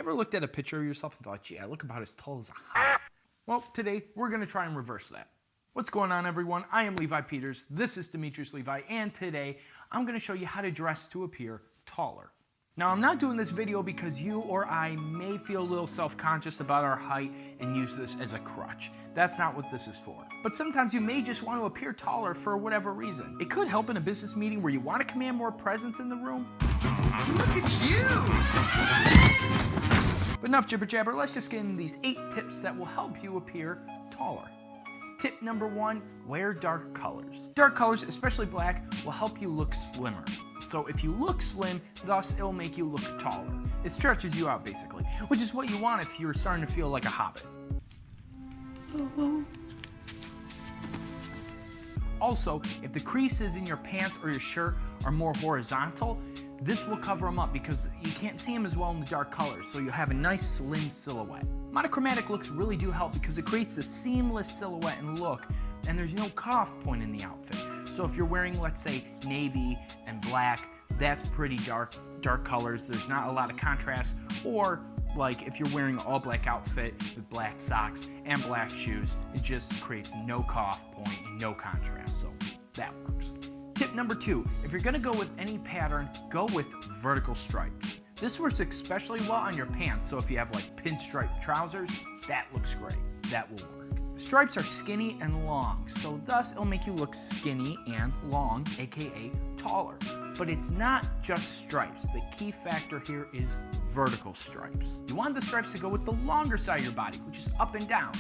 ever looked at a picture of yourself and thought, gee, I look about as tall as a hobbit? Well, today we're going to try and reverse that. What's going on, everyone? I am Levi Peters. This is Demetrios Levi, and today I'm going to show you how to dress to appear taller. Now, I'm not doing this video because you or I may feel a little self-conscious about our height and use this as a crutch. That's not what this is for. But sometimes you may just want to appear taller for whatever reason. It could help in a business meeting where you want to command more presence in the room. Look at you! But enough jibber jabber, let's just get into these 8 tips that will help you appear taller. Tip number 1, wear dark colors. Dark colors, especially black, will help you look slimmer. So if you look slim, thus it'll make you look taller. It stretches you out basically, which is what you want if you're starting to feel like a hobbit. Also, if the creases in your pants or your shirt are more horizontal, this will cover them up because you can't see them as well in the dark colors, so you'll have a nice slim silhouette. Monochromatic looks really do help because it creates a seamless silhouette and look, and there's no cutoff point in the outfit. So if you're wearing, let's say, navy and black, that's pretty dark colors. There's not a lot of contrast. Or like if you're wearing an all black outfit with black socks and black shoes, it just creates no cutoff point and no contrast. So that works. Tip number 2, if you're gonna go with any pattern, go with vertical stripes. This works especially well on your pants, so if you have like pinstripe trousers, that looks great. That will work. Stripes are skinny and long, so thus it'll make you look skinny and long, aka taller. But it's not just stripes. The key factor here is vertical stripes. You want the stripes to go with the longer side of your body, which is up and down,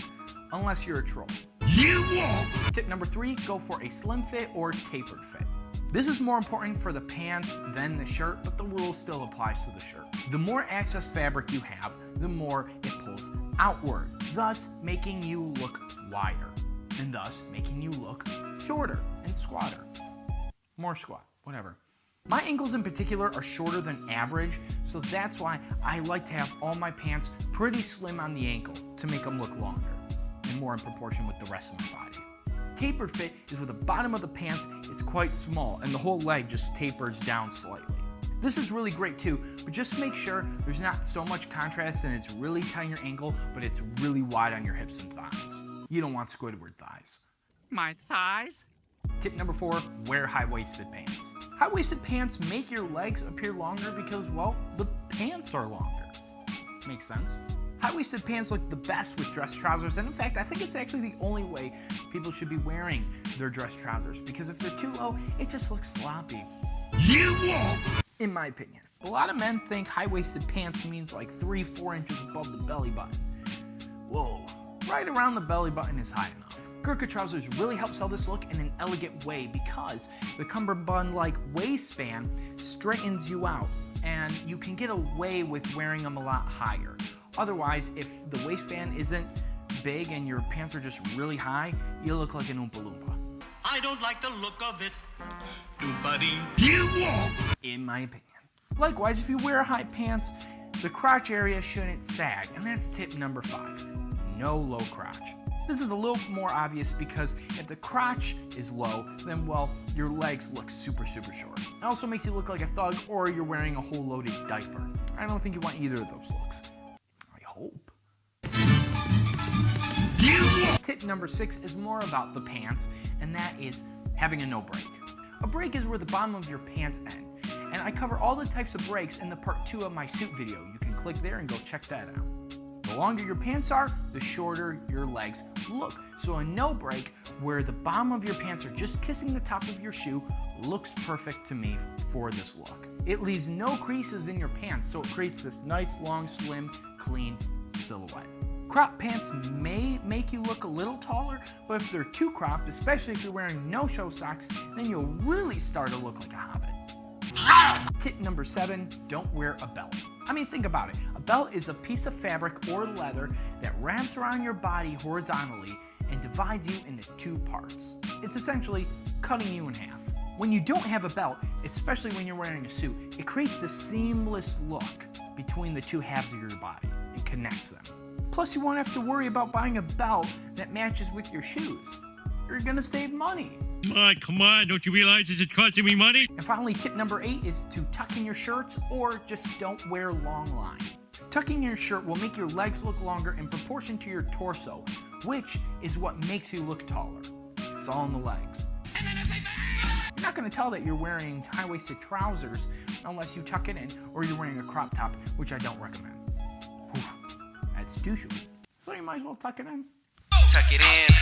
unless you're a troll. You won't! Tip number 3, go for a slim fit or tapered fit. This is more important for the pants than the shirt, but the rule still applies to the shirt. The more excess fabric you have, the more it pulls outward, thus making you look wider, and thus making you look shorter and squatter. More squat, whatever. My ankles in particular are shorter than average, so that's why I like to have all my pants pretty slim on the ankle to make them look longer and more in proportion with the rest of my body. Tapered fit is where the bottom of the pants is quite small and the whole leg just tapers down slightly. This is really great too, but just make sure there's not so much contrast and it's really tight on your ankle, but it's really wide on your hips and thighs. You don't want Squidward thighs. My thighs? Tip number 4, wear high-waisted pants. High-waisted pants make your legs appear longer because, well, the pants are longer. Makes sense. High-waisted pants look the best with dress trousers, and in fact, I think it's actually the only way people should be wearing their dress trousers, because if they're too low, it just looks sloppy. You won't! In my opinion. A lot of men think high-waisted pants means like 3-4 inches above the belly button. Whoa, right around the belly button is high enough. Gurkha trousers really help sell this look in an elegant way because the cummerbund-like waistband straightens you out, and you can get away with wearing them a lot higher. Otherwise, if the waistband isn't big and your pants are just really high, you look like an Oompa Loompa. I don't like the look of it. Nobody. You won't! In my opinion. Likewise, if you wear high pants, the crotch area shouldn't sag, and that's tip number 5. No low crotch. This is a little more obvious because if the crotch is low, then well, your legs look super short. It also makes you look like a thug or you're wearing a whole loaded diaper. I don't think you want either of those looks. I hope. Tip number 6 is more about the pants, and that is having a no break. A break is where the bottom of your pants end, and I cover all the types of breaks in the part 2 of my suit video. You can click there and go check that out. The longer your pants are, the shorter your legs look. So a no break, where the bottom of your pants are just kissing the top of your shoe, looks perfect to me for this look. It leaves no creases in your pants, so it creates this nice, long, slim, clean silhouette. Crop pants may make you look a little taller, but if they're too cropped, especially if you're wearing no-show socks, then you'll really start to look like a hobbit. Tip number 7, don't wear a belt. I mean, think about it. A belt is a piece of fabric or leather that wraps around your body horizontally and divides you into 2 parts. It's essentially cutting you in half. When you don't have a belt, especially when you're wearing a suit, it creates a seamless look between the 2 halves of your body and connects them. Plus, you won't have to worry about buying a belt that matches with your shoes. You're gonna save money. Come on, don't you realize this is costing me money? And finally, tip number 8 is to tuck in your shirts or just don't wear long line. Tucking your shirt will make your legs look longer in proportion to your torso, which is what makes you look taller. It's all in the legs. You're not going to tell that you're wearing high-waisted trousers unless you tuck it in, or you're wearing a crop top, which I don't recommend. Whew. As usual. So you might as well tuck it in. Tuck it in,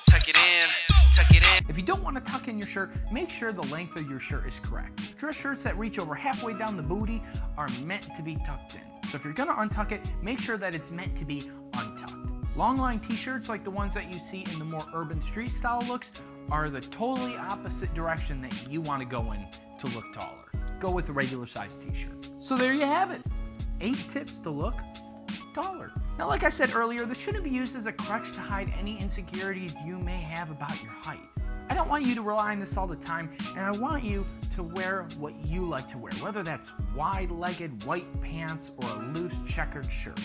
tuck it in, tuck it in. If you don't want to tuck in your shirt, make sure the length of your shirt is correct. Dress shirts that reach over halfway down the booty are meant to be tucked in. So if you're going to untuck it, make sure that it's meant to be untucked. Long line t-shirts like the ones that you see in the more urban street style looks are the totally opposite direction that you want to go in to look taller. Go with a regular size t-shirt. So there you have it. 8 tips to look taller. Now, like I said earlier, this shouldn't be used as a crutch to hide any insecurities you may have about your height. I don't want you to rely on this all the time, and I want you to wear what you like to wear, whether that's wide-legged white pants or a loose checkered shirt.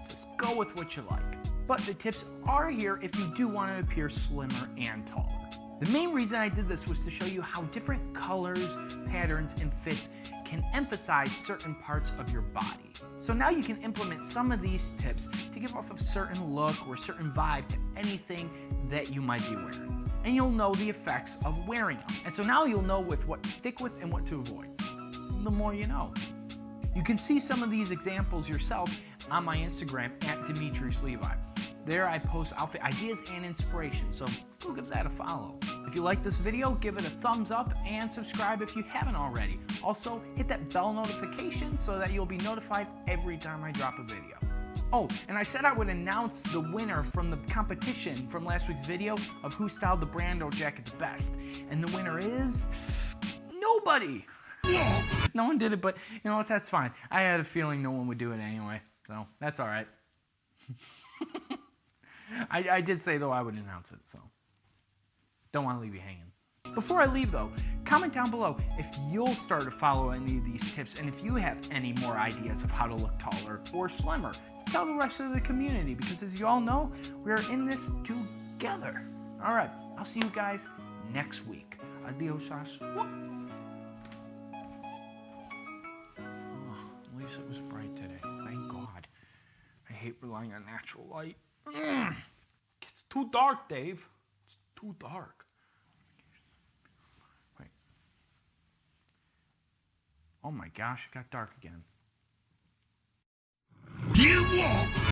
Just go with what you like. But the tips are here if you do want to appear slimmer and taller. The main reason I did this was to show you how different colors, patterns, and fits can emphasize certain parts of your body. So now you can implement some of these tips to give off a certain look or a certain vibe to anything that you might be wearing. And you'll know the effects of wearing them. And so now you'll know with what to stick with and what to avoid. The more you know. You can see some of these examples yourself on my Instagram at Demetrios Levi. There I post outfit ideas and inspiration, so go give that a follow. If you like this video, give it a thumbs up and subscribe if you haven't already. Also, hit that bell notification so that you'll be notified every time I drop a video. Oh, and I said I would announce the winner from the competition from last week's video of who styled the Brando jacket the best. And the winner is nobody. Yeah. No one did it, but you know what, that's fine. I had a feeling no one would do it anyway, so that's all right. I did say, though, I would announce it, so don't want to leave you hanging. Before I leave, though, comment down below if you'll start to follow any of these tips and if you have any more ideas of how to look taller or slimmer. Tell the rest of the community, because as you all know, we're in this together. All right, I'll see you guys next week. Adios. Oh, at least it was bright today. Thank God. I hate relying on natural light. It's too dark, Dave. It's too dark. Wait. Oh my gosh, it got dark again. Yeah.